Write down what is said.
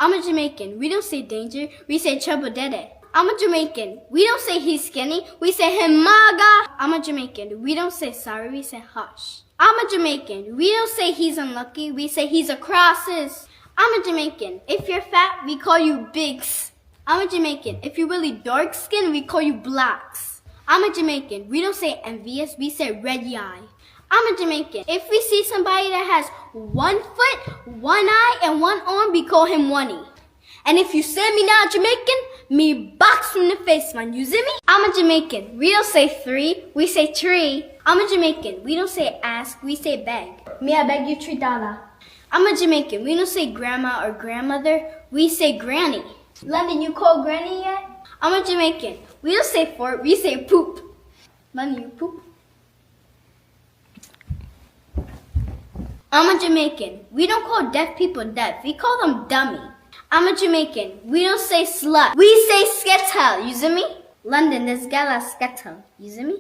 I'm a Jamaican. We don't say danger. We say trouble dede. I'm a Jamaican. We don't say he's skinny. We say himaga. I'm a Jamaican. We don't say sorry. We say hush. I'm a Jamaican. We don't say he's unlucky. We say he's a crosses. I'm a Jamaican. If you're fat, we call you bigs. I'm a Jamaican. If you're really dark skinned, we call you blacks. I'm a Jamaican. We don't say envious. We say red eye. I'm a Jamaican. If we see somebody that has 1 foot, 1 eye, and 1 arm, we call him oney. And if you say me not Jamaican, me box in the face, man. You see me? I'm a Jamaican. We don't say 3, we say tree. I'm a Jamaican. We don't say ask, we say beg. Me, I beg you $3. I'm a Jamaican. We don't say grandma or grandmother, we say granny. London, you call granny yet? I'm a Jamaican. We don't say fart, we say poop. London, you poop? I'm a Jamaican. We don't call deaf people deaf, we call them dummy. I'm a Jamaican. We don't say slut. We say skettle. You see me? London, this gala skettle. You see me?